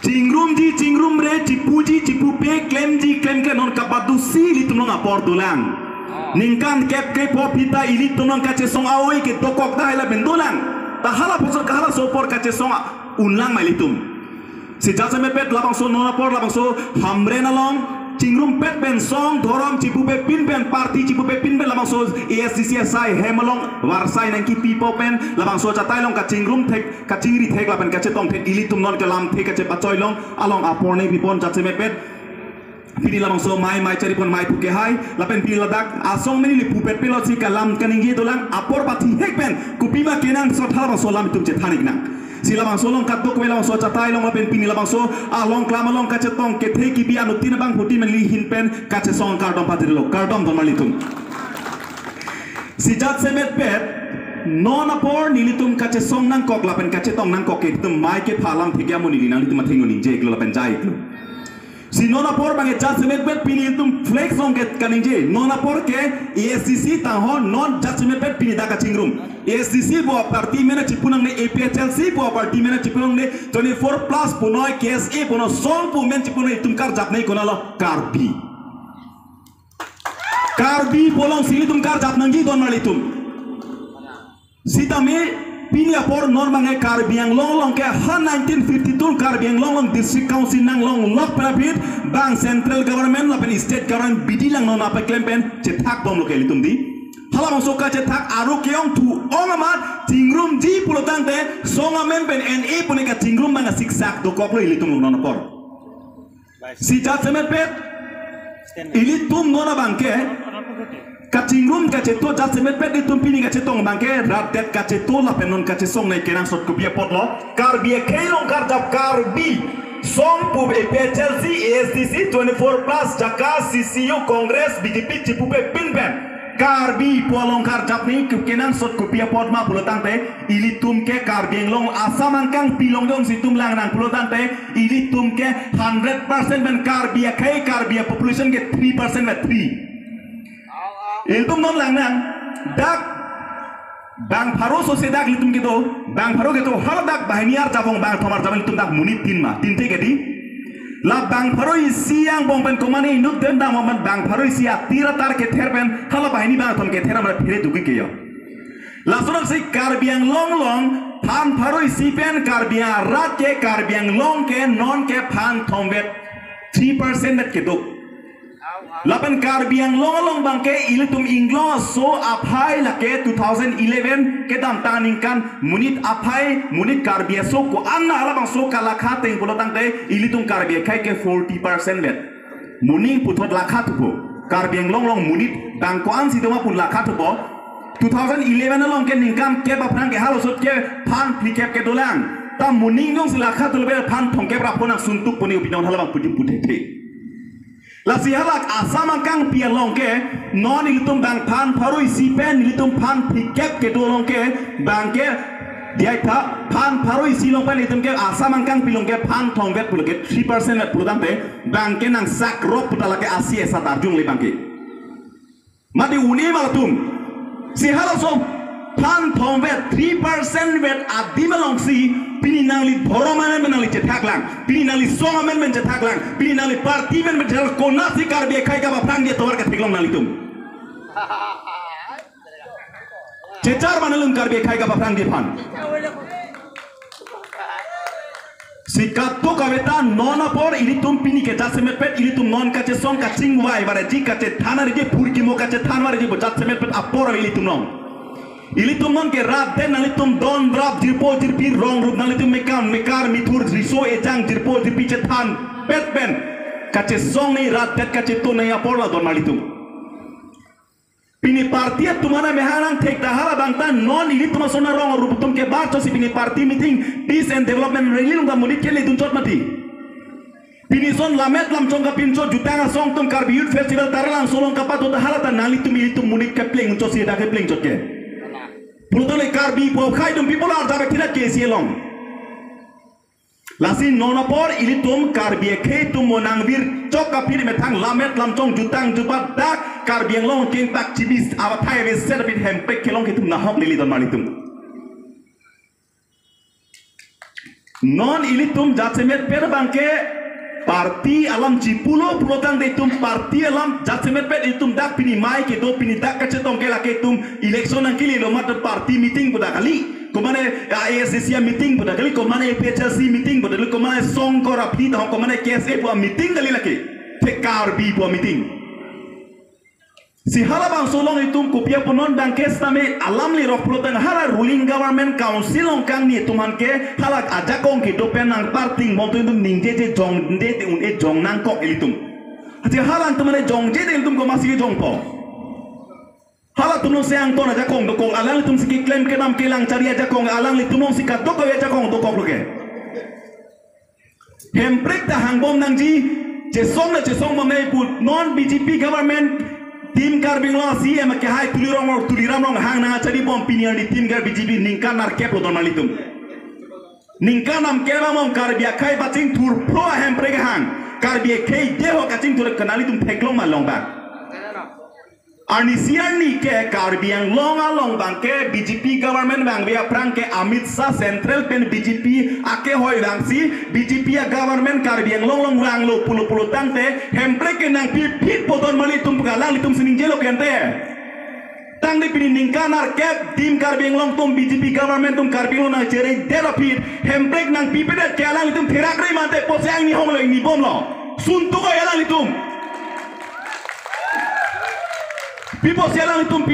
cingrum re cipu pe klaim ke non kapadu si litum non apor dulang ningkan kep popita ilitum non kace song awoi ke tokok da ila bendulang tahala pusor kahala sopor kace song unlang mailitum si jasa mepet labang so nona por labang so hamre nalong cingrum pet ben song dorom cipu pe pin ben party cipu pe pin ben labang so ASDC sai hemalong warsai nangki pipo pen labang so catai long ka cingrum thek ka cingri thek laban kace tong thek ilitum non ke lam thek kace pacoy long along apor ne pipon jasa mepet pini lamang so mai cari pon mai puke hai lapen pini ladak asong meni li pupet pelo si kalam kaningi dolang apor pati hek pen kupima kenang so thal so lam tum che thanik nang si lamang so long katok we lamang so catai long lapen pini lamang so along klama long kace tong ke theki bi anu tin bang huti men li hin pen kace song kardom pati lo kardom don malitum si jat semet pet non apor nilitum kace song nang kok lapen kace tong nang kok ke tum mai ke phalam thekya mo nili nang litum thingu ning je iklo lapen jai iklo si nona por bange judgment bet pini tum flex on get kaninje nona por ke ASDC ta ho non judgment bet pini da ka chingrum ASDC bo party mena chipunang ne APHLC bo party mena chipunang ne 24 plus punoi KSA puno song pu men chipunai tum kar jap nei konalo karbi bolong sili tum kar jap nangi don mali tum sitame pini apor normange karbiang long ke ha 1952 karbiang long district council nang long lok prapit bang central government lapen state government bidi lang non apa klempen cetak bom lo kelitum di hala masoka cetak aru keong tu ongamat tingrum ji pulotang te songamen pen NA punika tingrum bang siksak do koplo ilitum non apor si jat semet pet ilitum nona bangke kacingrum kace to jat semet pet ditum pini kace tong bangke ratet kace to la penon kace song nai kenang sot kubia potlo karbia kelong karjap karbi song pu APHLC ASDC 24 plus jaka CCU Congress BDP cipupe pinpen karbi polong karjap ni kenang sot kubia potma pulotang te ilitum ke karbieng long asamangkang pilong dong situm lang nang pulotang te ilitum ke 100% ben karbia population ke 3% met 3 iltum non lang nang dak bang pharo sociedad litum gitu bang pharo gitu hal dak bahniar jabong bang thomar jabang litum dak munit tin ma tin te gedi la bang pharo isiang bong pen komani inut den da moment bang pharo isia tira tar ke therben hala bahni bang thom ke thera mar phire duki ke yo la sonam sei karbiang long phan pharo isi pen karbiang rat ke karbiang long ke non ke phan thombet 3% net ke duk lapan karbiang long bangke ilitum inglong so apai lake 2011 ke dam taningkan munit apai munit karbia so ko anna ala bang so kala khate bolotang te ilitum karbia kai ke 40% let muning puthot lakha tupo karbiang long munit bang ko an sidoma pun lakha tupo 2011 long ke ningkam ke ba phrang ke halo sot ke phan phikep ke dolang ta muning dong silakha tulbe phan thongke bra ponang suntuk poni upinon hala bang putim puthe la sihalak asama kang pialong ke non ilitum bang phan pharu isi pen ilitum phan phikep ke dolong ke bang ke diai tha phan pharu isi long pen ilitum ke asama kang pilong ke phan thongvet pul ke 3% net puludam te bang ke nang sak rop putala ke asi esa tarjung le bang ke mati uni malatum sihala so phan thongvet 3% vet adimalong si pini nangli boromanen menangli cetaklang pini nangli songamen men cetaklang pini nangli parti men cetak konasi karbi kai ka bapang dia tawar ka teklong nangli tum cecar manalum karbi kai ka bapang dia pan sikato kaveta nona por ilitum pini ke jasemet pet ilitum non kace song kacing wai bare ji kace thana re purki mo kace thanware ji jasemet pet apor ilitum non ilitum non ke rat den nalitum don drop dirpo dirpi rong rup nalitum mekar mithur riso ejang dirpo dirpi cethan pet ben kace song ni rat det kace to nai aporla don nalitum pini parti tumana mehalang thek dahala bangta non ilitum sona rong rup tum ke bar chosi pini parti meeting peace and development rally lunga munit ke le dun chot mati pini son lamet lam chonga pincho jutanga song tum karbi youth festival taralang solong kapat dahala ta nalitum ilitum munit ke pling chosi da ke pling chot ke Pulutole karbi po khai dum people are jabe thira kesi long lasi nonapor ilitum karbi khe tum monangvir chok apir methang lamet lamchong jutang jubat dak karbiang long king tak chibis aba thai ve set bit hem pek kelong kitum na hok lili don malitum non ilitum jatsemet per bangke parti alam cipulo pulotang de tum parti alam jatsemet per itum dak pini mai ke do pini dak kacetong ke lake tum election ang kili lo mat parti meeting pada kali komane ASCC meeting pada kali komane PHC meeting pada kali komane song korapti dah komane KSA po meeting kali lake tekar bi po meeting si hala bang solong itum kopia ponon bangke stame alam li rok pulotang hala ruling government council ong kang ni tuman ke hala ajakong ke dopen nang parting monto itum ningje je jong de te un e jong nang kok ilitum hati hala tumane jong je de ilitum ko masih jong po hala tunong seang ton ajakong dokong alang litum siki claim ke nam kelang cari ajakong alang li tunong sika doko ajakong dokong loke hemprek ta hangbom nang ji jesong mamai put non BJP government tim karbing lo si em ke hai tuliram rong hang na chari bom pinian di tim gar BJP ningkan nar kep lo malitum ningkan nam ke mom karbia khai baching tur pro hem prege hang karbia khai deho kaching tur kanali tum pheklong ma long ba Anisian ni ke karbiang long bang ke BJP government bang via prang ke Amit Shah central pen BJP ake hoi bang si BJP government karbiang long rang lo pulo tante hempre ke nang pit poton mali tum galang litum sining jelo kente tang di pini ningkanar ke tim karbiang long tum BJP government tum karbiang long nang jere derapit hempre nang pipedet ke alang litum therakri mate posang ni hong lo ni bom lo suntu ko alang litum People say lang itong